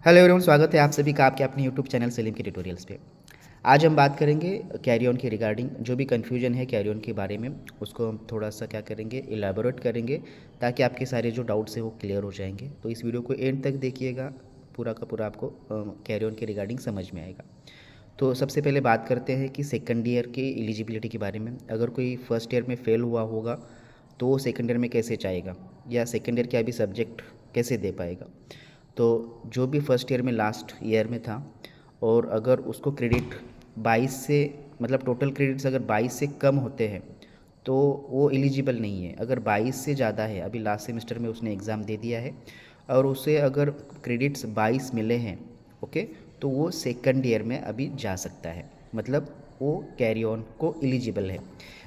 Hello everyone, स्वागत है आप सभी का आपके अपने यूट्यूब चैनल सलीम के ट्यूटोरियल्स पे। आज हम बात करेंगे कैरी ऑन के रिगार्डिंग। जो भी कन्फ्यूजन है कैरी ऑन के बारे में उसको हम थोड़ा सा क्या करेंगे, इलेबोरेट करेंगे ताकि आपके सारे जो डाउट्स हैं वो क्लियर हो जाएंगे। तो इस वीडियो को एंड तक देखिएगा, पूरा का पूरा आपको कैरी ऑन के रिगार्डिंग समझ में आएगा। तो सबसे पहले बात करते हैं कि सेकंड ईयर की एलिजिबिलिटी के बारे में। अगर कोई फर्स्ट ईयर में फ़ेल हुआ होगा तो वो सेकंड ईयर में कैसे जाएगा, या सेकंड ईयर के अभी सब्जेक्ट कैसे दे पाएगा। तो जो भी फर्स्ट ईयर में लास्ट ईयर में था और अगर उसको क्रेडिट 22 से, मतलब टोटल क्रेडिट्स अगर 22 से कम होते हैं तो वो एलिजिबल नहीं है। अगर 22 से ज़्यादा है, अभी लास्ट सेमेस्टर में उसने एग्ज़ाम दे दिया है और उसे अगर क्रेडिट्स 22 मिले हैं, ओके, तो वो सेकंड ईयर में अभी जा सकता है, मतलब वो कैरी ऑन को एलिजिबल है।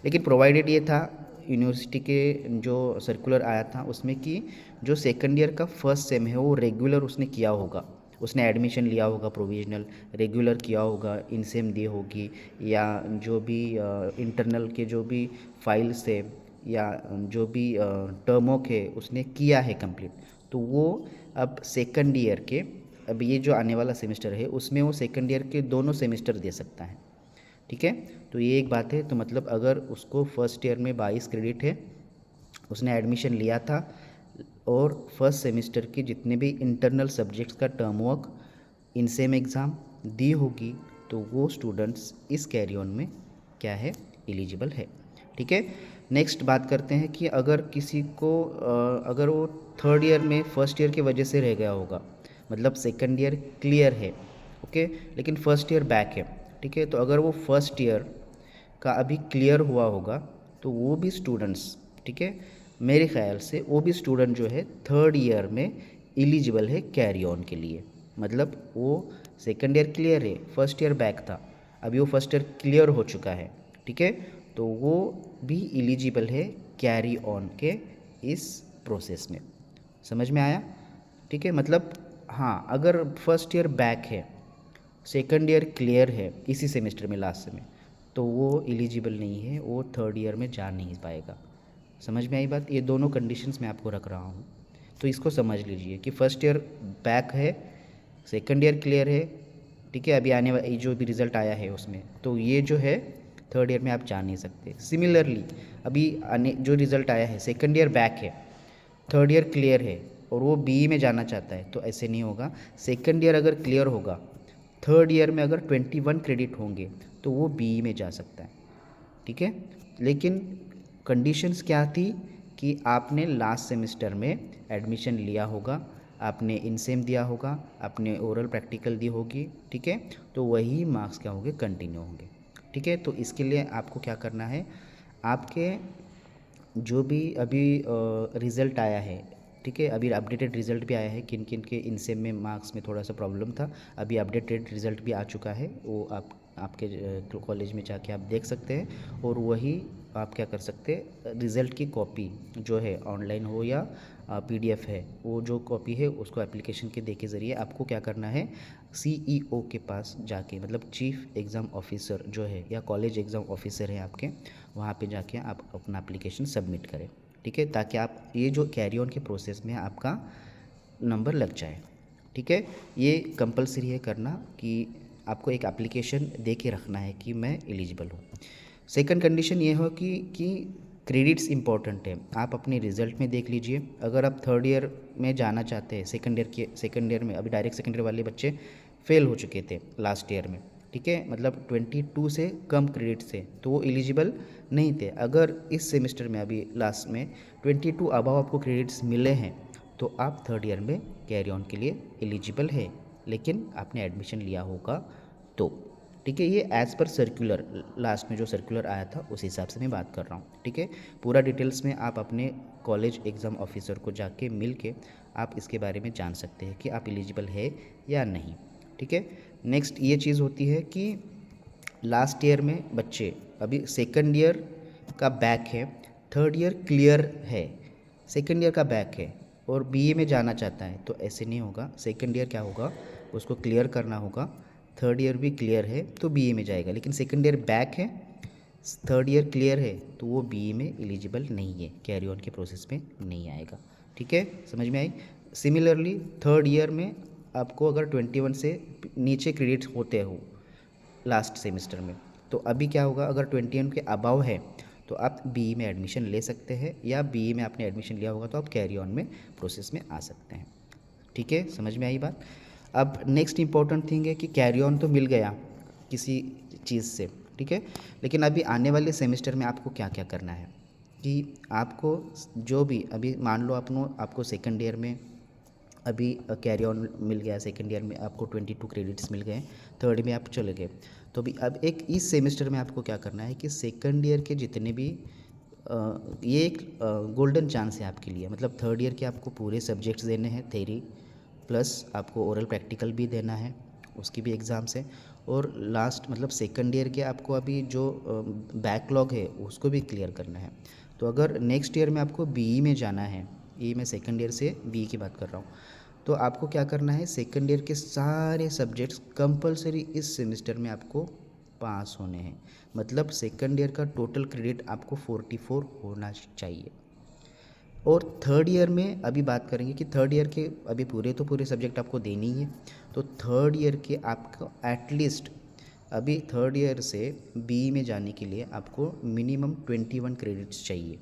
लेकिन प्रोवाइडेड ये था यूनिवर्सिटी के जो सर्कुलर आया था उसमें कि जो सेकंड ईयर का फर्स्ट सेम है वो रेगुलर उसने किया होगा, उसने एडमिशन लिया होगा, प्रोविजनल रेगुलर किया होगा, इन सेम दी होगी, या जो भी इंटरनल के जो भी फाइल्स है या जो भी टर्मवर्क है उसने किया है कंप्लीट, तो वो अब सेकंड ईयर के, अब ये जो आने वाला सेमेस्टर है उसमें वो सेकंड ईयर के दोनों सेमेस्टर दे सकता है। ठीक है, तो ये एक बात है। तो मतलब अगर उसको फर्स्ट ईयर में 22 क्रेडिट है, उसने एडमिशन लिया था और फर्स्ट सेमेस्टर के जितने भी इंटरनल सब्जेक्ट्स का term work in sem exam दी होगी, तो वो स्टूडेंट्स इस कैरी ऑन में क्या है, एलिजिबल है। ठीक है, नेक्स्ट बात करते हैं कि अगर किसी को अगर वो थर्ड ईयर में फर्स्ट ईयर की वजह से रह गया होगा, मतलब सेकंड ईयर क्लियर है, ओके, लेकिन फर्स्ट ईयर बैक है। ठीक है, तो अगर वो फर्स्ट ईयर का अभी क्लियर हुआ होगा तो वो भी स्टूडेंट्स, ठीक है, मेरे ख्याल से वो भी स्टूडेंट जो है थर्ड ईयर में एलिजिबल है कैरी ऑन के लिए। मतलब वो सेकंड ईयर क्लियर है, फर्स्ट ईयर बैक था, अभी वो फर्स्ट ईयर क्लियर हो चुका है, ठीक है, तो वो भी एलिजिबल है कैरी ऑन के इस प्रोसेस में। समझ में आया? ठीक है, मतलब हाँ, अगर फर्स्ट ईयर बैक है, सेकंड ईयर क्लियर है इसी सेमेस्टर में लास्ट में, तो वो एलिजिबल नहीं है, वो थर्ड ईयर में जा नहीं पाएगा। समझ में आई बात? ये दोनों कंडीशंस मैं आपको रख रहा हूँ, तो इसको समझ लीजिए कि फर्स्ट ईयर बैक है, सेकंड ईयर क्लियर है, ठीक है, अभी आने वाला जो भी रिज़ल्ट आया है उसमें, तो ये जो है थर्ड ईयर में आप जा नहीं सकते। सिमिलरली अभी आने जो रिज़ल्ट आया है, सेकंड ईयर बैक है, थर्ड ईयर क्लियर है और वो बीई में जाना चाहता है, तो ऐसे नहीं होगा। सेकंड ईयर अगर क्लियर होगा, थर्ड ईयर में अगर 21 क्रेडिट होंगे तो वो बीई में जा सकता है। ठीक है, लेकिन कंडीशंस क्या थी कि आपने लास्ट सेमेस्टर में एडमिशन लिया होगा, आपने इनसेम दिया होगा, आपने ओरल प्रैक्टिकल दी होगी, ठीक है, तो वही मार्क्स क्या होंगे, कंटिन्यू होंगे। ठीक है, तो इसके लिए आपको क्या करना है, आपके जो भी अभी रिज़ल्ट आया है, ठीक है, अभी अपडेटेड रिज़ल्ट भी आया है, किन किन के इनसेम में मार्क्स में थोड़ा सा प्रॉब्लम था, अभी अपडेटेड रिज़ल्ट भी आ चुका है, वो आपके कॉलेज में जाके आप देख सकते हैं। और वही आप क्या कर सकते हैं, रिज़ल्ट की कॉपी जो है ऑनलाइन हो या पीडीएफ है, वो जो कॉपी है उसको एप्लीकेशन के दे के ज़रिए आपको क्या करना है, सीईओ के पास जाके, मतलब चीफ एग्ज़ाम ऑफिसर जो है या कॉलेज एग्ज़ाम ऑफिसर है आपके, वहाँ पे जाके आप अपना एप्लीकेशन सबमिट करें। ठीक है, ताकि आप ये जो कैरी ऑन के प्रोसेस में आपका नंबर लग जाए। ठीक है, ये कंपलसरी है करना कि आपको एक एप्लीकेशन दे के रखना है कि मैं एलिजिबल हूँ। सेकंड कंडीशन ये हो कि क्रेडिट्स इंपॉर्टेंट है। आप अपने रिज़ल्ट में देख लीजिए, अगर आप थर्ड ईयर में जाना चाहते हैं, सेकंड ईयर में अभी डायरेक्ट सेकंड ईयर वाले बच्चे फेल हो चुके थे लास्ट ईयर में, ठीक है, मतलब 22 से कम क्रेडिट्स थे तो वो एलिजिबल नहीं थे। अगर इस सेमेस्टर में अभी लास्ट में 22 अबव आपको क्रेडिट्स मिले हैं तो आप थर्ड ईयर में कैरी ऑन के लिए एलिजिबल है, लेकिन आपने एडमिशन लिया होगा तो। ठीक है, ये एज़ पर सर्कुलर, लास्ट में जो सर्कुलर आया था उस हिसाब से मैं बात कर रहा हूँ। ठीक है, पूरा डिटेल्स में आप अपने कॉलेज एग्ज़ाम ऑफिसर को जाके मिल के आप इसके बारे में जान सकते हैं कि आप एलिजिबल है या नहीं। ठीक है, नेक्स्ट ये चीज़ होती है कि लास्ट ईयर में बच्चे अभी सेकंड ईयर का बैक है, थर्ड ईयर क्लियर है, सेकंड ईयर का बैक है और बीए में जाना चाहता है, तो ऐसे नहीं होगा। सेकंड ईयर क्या होगा, उसको क्लियर करना होगा, थर्ड ईयर भी क्लियर है तो बीए में जाएगा, लेकिन सेकंड ईयर बैक है, थर्ड ईयर क्लियर है तो वो बीए में एलिजिबल नहीं है, कैरी ऑन के प्रोसेस में नहीं आएगा। ठीक है, समझ में आई? सिमिलरली थर्ड ईयर में आपको अगर 21 से नीचे क्रेडिट होते हो लास्ट सेमेस्टर में, तो अभी क्या होगा, अगर 21 के अबाव है तो आप बीई में एडमिशन ले सकते हैं, या बीई में आपने एडमिशन लिया होगा तो आप कैरी ऑन में प्रोसेस में आ सकते हैं। ठीक है, समझ में आई बात। अब नेक्स्ट इंपॉर्टेंट थिंग है कि कैरी ऑन तो मिल गया किसी चीज़ से, ठीक है, लेकिन अभी आने वाले सेमेस्टर में आपको क्या क्या करना है कि आपको जो भी, अभी मान लो आपको सेकंड ईयर में अभी कैरी ऑन मिल गया, सेकंड ईयर में आपको 22 क्रेडिट्स मिल गए, थर्ड में आप चले गए, तो अभी अब एक इस सेमेस्टर में आपको क्या करना है कि सेकंड ईयर के जितने भी ये एक गोल्डन चांस है आपके लिए, मतलब थर्ड ईयर के आपको पूरे सब्जेक्ट्स देने हैं, थेरी प्लस आपको ओरल प्रैक्टिकल भी देना है, उसकी भी एग्ज़ाम्स है, और लास्ट मतलब सेकंड ईयर के आपको अभी जो बैकलॉग है उसको भी क्लियर करना है। तो अगर नेक्स्ट ईयर में आपको बीई में जाना है, ये मैं सेकंड ईयर से बीई की बात कर रहा हूँ, तो आपको क्या करना है, सेकंड ईयर के सारे सब्जेक्ट्स कंपलसरी इस सेमेस्टर में आपको पास होने हैं, मतलब सेकंड ईयर का टोटल क्रेडिट आपको 44 होना चाहिए। और थर्ड ईयर में अभी बात करेंगे कि थर्ड ईयर के अभी पूरे तो पूरे सब्जेक्ट आपको देने ही है, तो थर्ड ईयर के आपको एटलीस्ट अभी थर्ड ईयर से बीई में जाने के लिए आपको मिनिमम 21 क्रेडिट्स चाहिए।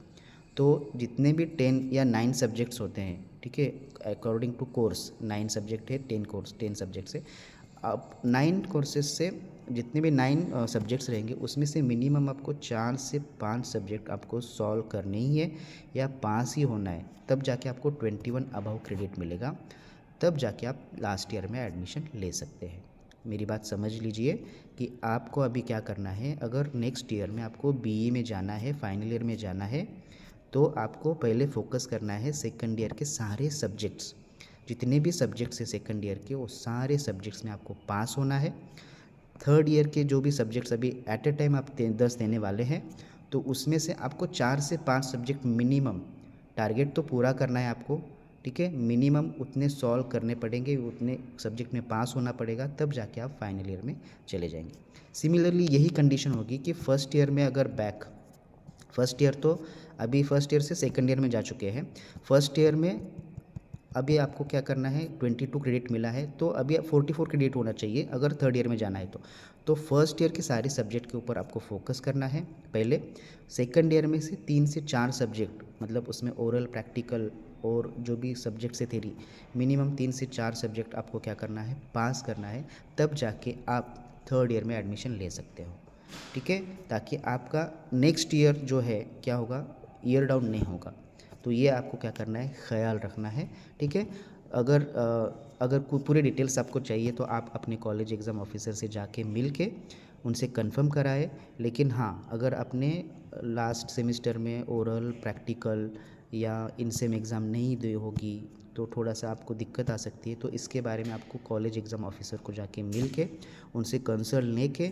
तो जितने भी 10 या 9 सब्जेक्ट्स होते हैं, ठीक है, अकॉर्डिंग टू कोर्स 9 सब्जेक्ट है, 10 सब्जेक्ट्स है, अब 9 कोर्सेज से जितने भी 9 सब्जेक्ट्स रहेंगे उसमें से मिनिमम आपको 4 से 5 सब्जेक्ट आपको सॉल्व करने ही है, या पास ही होना है, तब जाके आपको 21 अबव क्रेडिट मिलेगा, तब जाके आप लास्ट ईयर में एडमिशन ले सकते हैं। मेरी बात समझ लीजिए कि आपको अभी क्या करना है, अगर नेक्स्ट ईयर में आपको बीई में जाना है, फाइनल ईयर में जाना है, तो आपको पहले फोकस करना है सेकंड ईयर के सारे सब्जेक्ट्स, जितने भी सब्जेक्ट्स हैं सेकंड ईयर के, वो सारे सब्जेक्ट्स में आपको पास होना है। थर्ड ईयर के जो भी सब्जेक्ट्स अभी एट ए टाइम आप 10 देने वाले हैं, तो उसमें से आपको 4 से 5 सब्जेक्ट मिनिमम, टारगेट तो पूरा करना है आपको, ठीक है, मिनिमम उतने सॉल्व करने पड़ेंगे, उतने सब्जेक्ट में पास होना पड़ेगा, तब जाके आप फाइनल ईयर में चले जाएंगे। सिमिलरली यही कंडीशन होगी कि फर्स्ट ईयर में अगर फर्स्ट ईयर तो अभी फर्स्ट ईयर से सेकंड ईयर में जा चुके हैं, फर्स्ट ईयर में अभी आपको क्या करना है, 22 क्रेडिट मिला है, तो अभी 44 क्रेडिट होना चाहिए अगर थर्ड ईयर में जाना है तो फर्स्ट ईयर के सारे सब्जेक्ट के ऊपर आपको फोकस करना है पहले। सेकंड ईयर में से 3 से 4 सब्जेक्ट, मतलब उसमें ओरल प्रैक्टिकल और जो भी सब्जेक्ट से थेरी, मिनिमम 3 से 4 सब्जेक्ट आपको क्या करना है, पास करना है, तब जाके आप थर्ड ईयर में एडमिशन ले सकते हो, ठीक है, ताकि आपका नेक्स्ट ईयर जो है क्या होगा, ईयर डाउन नहीं होगा। तो ये आपको क्या करना है, ख्याल रखना है, ठीक है। अगर कोई पूरे डिटेल्स आपको चाहिए तो आप अपने कॉलेज एग्ज़ाम ऑफिसर से जाके मिल के उनसे कंफर्म कराए, लेकिन हाँ, अगर आपने लास्ट सेमेस्टर में ओरल प्रैक्टिकल या इनसेम एग्ज़ाम नहीं दी होगी तो थोड़ा सा आपको दिक्कत आ सकती है, तो इसके बारे में आपको कॉलेज एग्ज़ाम ऑफिसर को जाके मिल के उनसे कंसल्ट लेके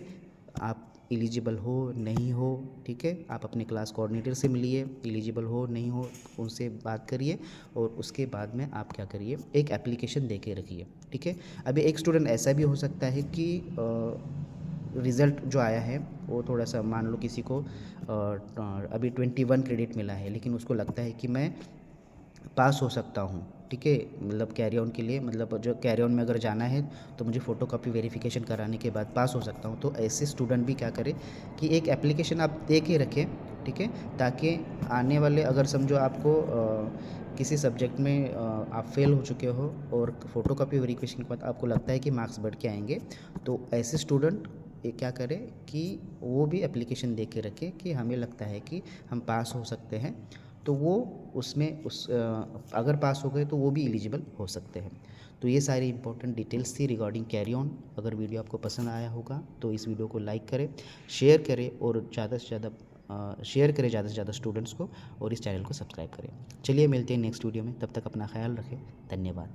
आप एलिजिबल हो नहीं हो, ठीक है, आप अपने क्लास कोऑर्डिनेटर से मिलिए, एलिजिबल हो नहीं हो उनसे बात करिए, और उसके बाद में आप क्या करिए, एक एप्लीकेशन दे के रखिए, ठीक है। अभी एक स्टूडेंट ऐसा भी हो सकता है कि रिज़ल्ट जो आया है वो थोड़ा सा, मान लो किसी को अभी 21 क्रेडिट मिला है, लेकिन उसको लगता है कि मैं पास हो सकता हूँ, ठीक है, मतलब कैरी ऑन के लिए, मतलब जो कैरी ऑन में अगर जाना है तो मुझे फ़ोटोकॉपी वेरिफिकेशन कराने के बाद पास हो सकता हूँ, तो ऐसे स्टूडेंट भी क्या करें कि एक एप्लीकेशन आप दे के रखें, ठीक है, ताकि आने वाले, अगर समझो आपको किसी सब्जेक्ट में आप फेल हो चुके हो और फ़ोटोकॉपी वेरिफिकेशन के बाद आपको लगता है कि मार्क्स बढ़ के आएंगे, तो ऐसे स्टूडेंट ये क्या करें कि वो भी एप्लीकेशन दे के रखें कि हमें लगता है कि हम पास हो सकते हैं, तो वो उसमें अगर पास हो गए तो वो भी एलिजिबल हो सकते हैं। तो ये सारी इंपॉर्टेंट डिटेल्स थी रिगार्डिंग कैरी ऑन। अगर वीडियो आपको पसंद आया होगा तो इस वीडियो को लाइक करें, शेयर करें, और ज़्यादा से ज़्यादा शेयर करें ज़्यादा से ज़्यादा स्टूडेंट्स को, और इस चैनल को सब्सक्राइब करें। चलिए मिलते हैं नेक्स्ट वीडियो में, तब तक अपना ख्याल रखें, धन्यवाद।